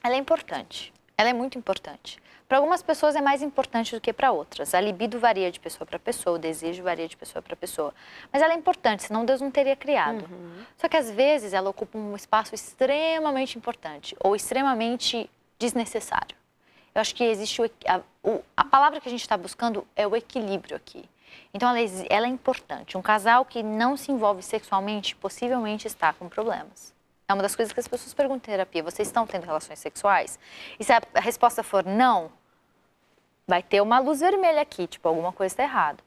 Ela é importante, ela é muito importante. Para algumas pessoas é mais importante do que para outras. A libido varia de pessoa para pessoa, o desejo varia de pessoa para pessoa. Mas ela é importante, senão Deus não teria criado. Só que às vezes ela ocupa um espaço extremamente importante ou extremamente desnecessário. Eu acho que existe a palavra que a gente está buscando é o equilíbrio aqui. Então ela é importante. Um casal que não se envolve sexualmente possivelmente está com problemas. É uma das coisas que as pessoas perguntam em terapia. Vocês estão tendo relações sexuais? E se a resposta for não, vai ter uma luz vermelha aqui, tipo, alguma coisa está errada.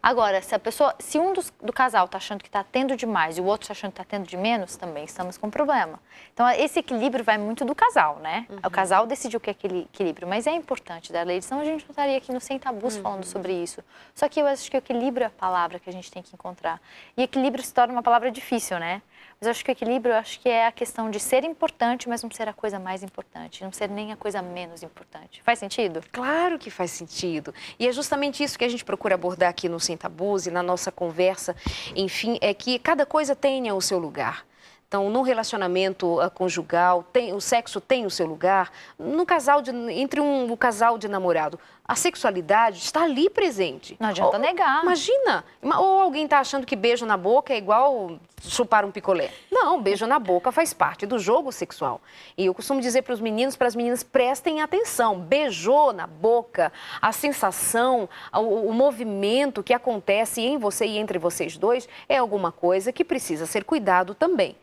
Agora, se um do casal está achando que está tendo demais e o outro está achando que está tendo de menos, também estamos com problema. Então, esse equilíbrio vai muito do casal, né? O casal decidiu o que é aquele equilíbrio. Mas é importante, Darleide, senão a gente não estaria aqui no Sem Tabus falando sobre isso. Só que eu acho que o equilíbrio é a palavra que a gente tem que encontrar. E equilíbrio se torna uma palavra difícil, né? Mas eu acho que o equilíbrio, é a questão de ser importante, mas não ser a coisa mais importante, não ser nem a coisa menos importante. Faz sentido? Claro que faz sentido. E é justamente isso que a gente procura abordar aqui no Sem Tabus e na nossa conversa, enfim, é que cada coisa tenha o seu lugar. Então, no relacionamento conjugal, o sexo tem o seu lugar. No casal entre um casal de namorado, a sexualidade está ali presente. Não adianta negar. Imagina, ou alguém está achando que beijo na boca é igual chupar um picolé. Não, beijo na boca faz parte do jogo sexual. E eu costumo dizer para os meninos, para as meninas, prestem atenção. Beijou na boca, a sensação, o movimento que acontece em você e entre vocês dois é alguma coisa que precisa ser cuidado também.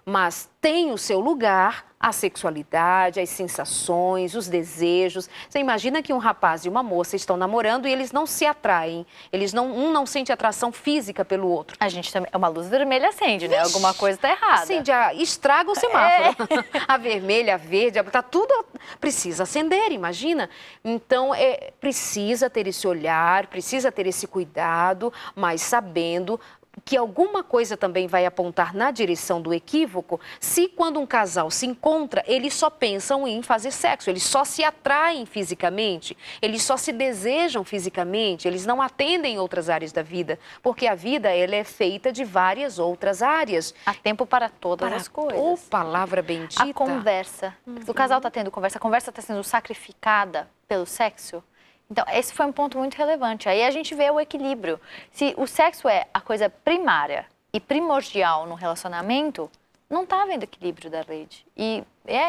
Mas tem o seu lugar a sexualidade, as sensações, os desejos. Você imagina que um rapaz e uma moça estão namorando e eles não se atraem. Um não sente atração física pelo outro. A gente também, uma luz vermelha acende, né? Alguma coisa está errada. Acende, estraga o semáforo. A vermelha, a verde, tá tudo precisa acender, imagina. Então, precisa ter esse olhar, precisa ter esse cuidado, mas sabendo que alguma coisa também vai apontar na direção do equívoco, se quando um casal se encontra, eles só pensam em fazer sexo, eles só se atraem fisicamente, eles só se desejam fisicamente, eles não atendem outras áreas da vida, porque a vida ela é feita de várias outras áreas. Há tempo para todas as coisas. Ô, palavra bendita. A conversa. O casal está tendo conversa, a conversa está sendo sacrificada pelo sexo. Então, esse foi um ponto muito relevante. Aí a gente vê o equilíbrio. Se o sexo é a coisa primária e primordial no relacionamento, não está havendo equilíbrio da rede. E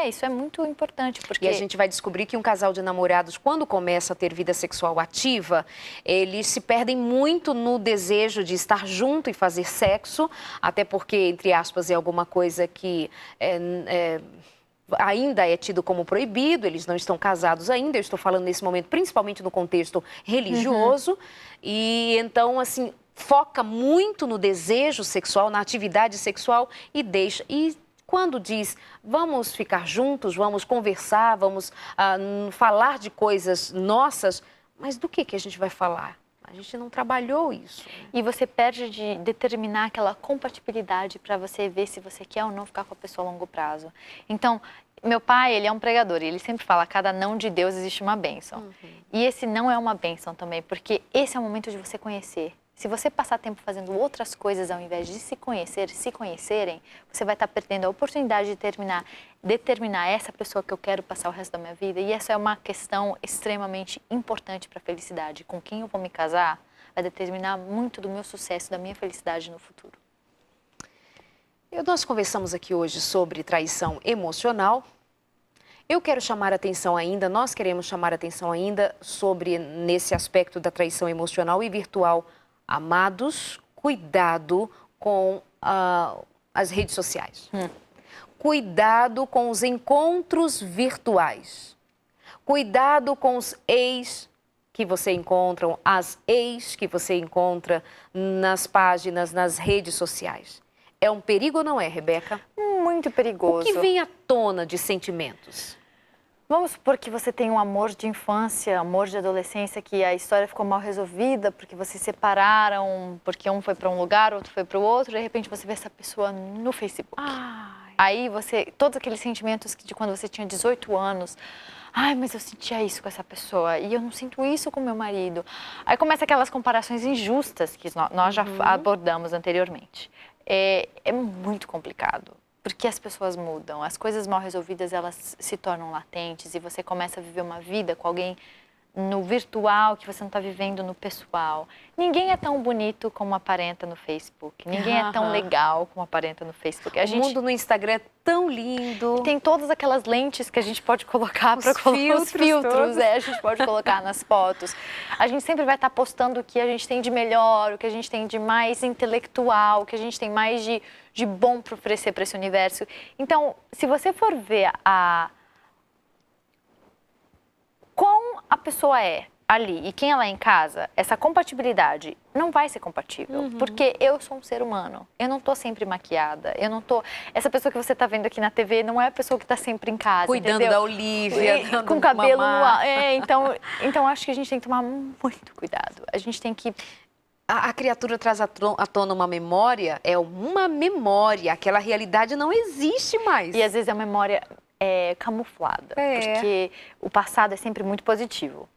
isso é muito importante, porque... E a gente vai descobrir que um casal de namorados, quando começa a ter vida sexual ativa, eles se perdem muito no desejo de estar junto e fazer sexo, até porque, entre aspas, é alguma coisa que... ainda é tido como proibido, eles não estão casados ainda, eu estou falando nesse momento principalmente no contexto religioso, e então, assim, foca muito no desejo sexual, na atividade sexual e quando diz, vamos ficar juntos, vamos conversar, vamos falar de coisas nossas, mas do que a gente vai falar? A gente não trabalhou isso. E você perde de determinar aquela compatibilidade para você ver se você quer ou não ficar com a pessoa a longo prazo. Então, meu pai, ele é um pregador e ele sempre fala, cada não de Deus existe uma bênção. E esse não é uma bênção também, porque esse é o momento de você conhecer. Se você passar tempo fazendo outras coisas ao invés de se conhecerem, você vai estar perdendo a oportunidade de determinar essa pessoa que eu quero passar o resto da minha vida. E essa é uma questão extremamente importante para a felicidade. Com quem eu vou me casar vai determinar muito do meu sucesso, da minha felicidade no futuro. Nós conversamos aqui hoje sobre traição emocional. Eu quero chamar a atenção ainda, nós queremos chamar a atenção ainda sobre nesse aspecto da traição emocional e virtual. Amados, cuidado com as redes sociais. Cuidado com os encontros virtuais. Cuidado com os ex que você encontra, as ex que você encontra nas páginas, nas redes sociais. É um perigo ou não é, Rebeca? Muito perigoso. O que vem à tona de sentimentos? Vamos supor que você tem um amor de infância, amor de adolescência, que a história ficou mal resolvida, porque vocês separaram, porque um foi para um lugar, outro foi para o outro, de repente você vê essa pessoa no Facebook. Aí todos aqueles sentimentos de quando você tinha 18 anos, mas eu sentia isso com essa pessoa e eu não sinto isso com meu marido. Aí começa aquelas comparações injustas que nós já abordamos anteriormente. É muito complicado. Porque as pessoas mudam, as coisas mal resolvidas elas se tornam latentes e você começa a viver uma vida com alguém no virtual que você não está vivendo no pessoal. Ninguém é tão bonito como aparenta no Facebook, ninguém é tão legal como aparenta no Facebook. O mundo no Instagram é tão lindo. Tem todas aquelas lentes que a gente pode colocar para colocar os filtros, a gente pode colocar nas fotos. A gente sempre vai estar postando o que a gente tem de melhor, o que a gente tem de mais intelectual, o que a gente tem mais de bom para oferecer para esse universo. Então, se você for ver quão a pessoa é ali e quem ela é em casa, essa compatibilidade não vai ser compatível. Porque eu sou um ser humano, eu não tô sempre maquiada, eu não tô... Essa pessoa que você tá vendo aqui na TV não é a pessoa que tá sempre em casa, cuidando entendeu? da Olivia, com cabelo no ar. Então acho que a gente tem que tomar muito cuidado. A gente tem que... A criatura traz à tona uma memória, aquela realidade não existe mais. E às vezes é uma memória camuflada, porque o passado é sempre muito positivo.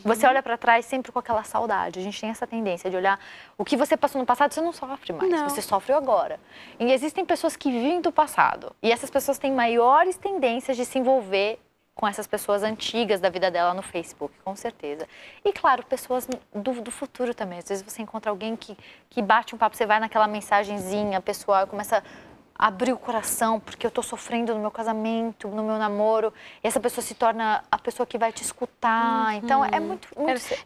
Você olha para trás sempre com aquela saudade. A gente tem essa tendência de olhar o que você passou no passado, você não sofre mais, você sofre agora. E existem pessoas que vivem do passado. E essas pessoas têm maiores tendências de se envolver com essas pessoas antigas da vida dela no Facebook, com certeza. E claro, pessoas do futuro também. Às vezes você encontra alguém que bate um papo, você vai naquela mensagenzinha pessoal e começa abrir o coração, porque eu tô sofrendo no meu casamento, no meu namoro, e essa pessoa se torna a pessoa que vai te escutar. Então é muito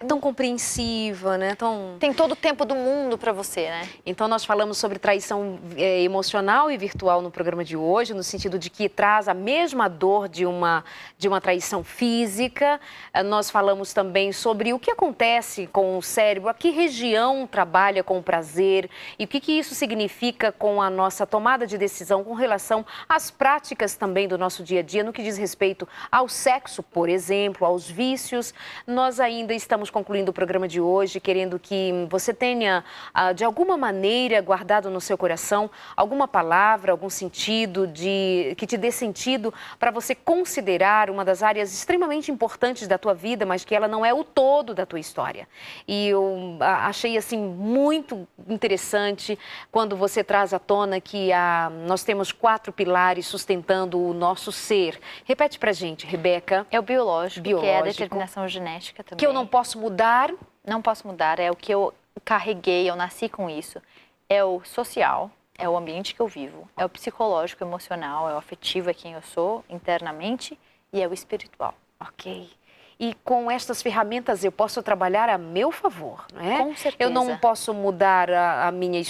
tão compreensiva, né? Tem todo o tempo do mundo para você, né? Então nós falamos sobre traição emocional e virtual no programa de hoje, no sentido de que traz a mesma dor de uma traição física. Nós falamos também sobre o que acontece com o cérebro, a que região trabalha com o prazer e o que isso significa com a nossa tomada de decisão com relação às práticas também do nosso dia a dia, no que diz respeito ao sexo, por exemplo, aos vícios. Nós ainda estamos concluindo o programa de hoje, querendo que você tenha, de alguma maneira, guardado no seu coração alguma palavra, algum sentido, que te dê sentido para você considerar uma das áreas extremamente importantes da tua vida, mas que ela não é o todo da tua história. E eu achei, assim, muito interessante quando você traz à tona que nós temos 4 pilares sustentando o nosso ser. Repete pra gente, Rebeca. É o biológico, que é a determinação genética também. Que eu não posso mudar. Não posso mudar, é o que eu carreguei, eu nasci com isso. É o social, é o ambiente que eu vivo. É o psicológico, emocional, é o afetivo, é quem eu sou internamente, e é o espiritual. Ok. E com estas ferramentas eu posso trabalhar a meu favor, não é? Com certeza. Eu não posso mudar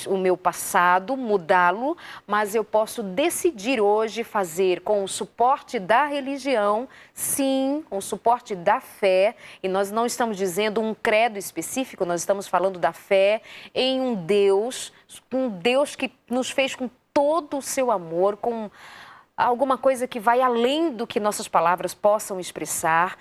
o meu passado, mudá-lo, mas eu posso decidir hoje fazer com o suporte da religião, sim, com o suporte da fé. E nós não estamos dizendo um credo específico, nós estamos falando da fé em um Deus que nos fez com todo o seu amor, com alguma coisa que vai além do que nossas palavras possam expressar,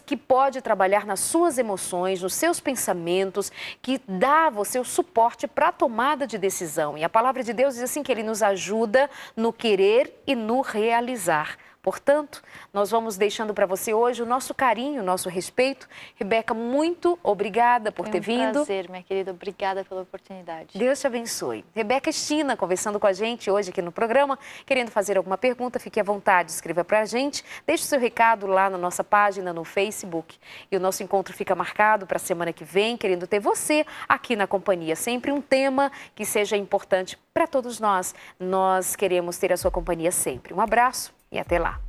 que pode trabalhar nas suas emoções, nos seus pensamentos, que dá a você o suporte para a tomada de decisão. E a palavra de Deus diz assim que Ele nos ajuda no querer e no realizar. Portanto, nós vamos deixando para você hoje o nosso carinho, o nosso respeito. Rebeca, muito obrigada por ter vindo. Foi um prazer, minha querida. Obrigada pela oportunidade. Deus te abençoe. Rebeca Estina, conversando com a gente hoje aqui no programa. Querendo fazer alguma pergunta, fique à vontade, escreva para a gente. Deixe o seu recado lá na nossa página no Facebook. E o nosso encontro fica marcado para a semana que vem, querendo ter você aqui na companhia. Sempre um tema que seja importante para todos nós. Nós queremos ter a sua companhia sempre. Um abraço e até lá.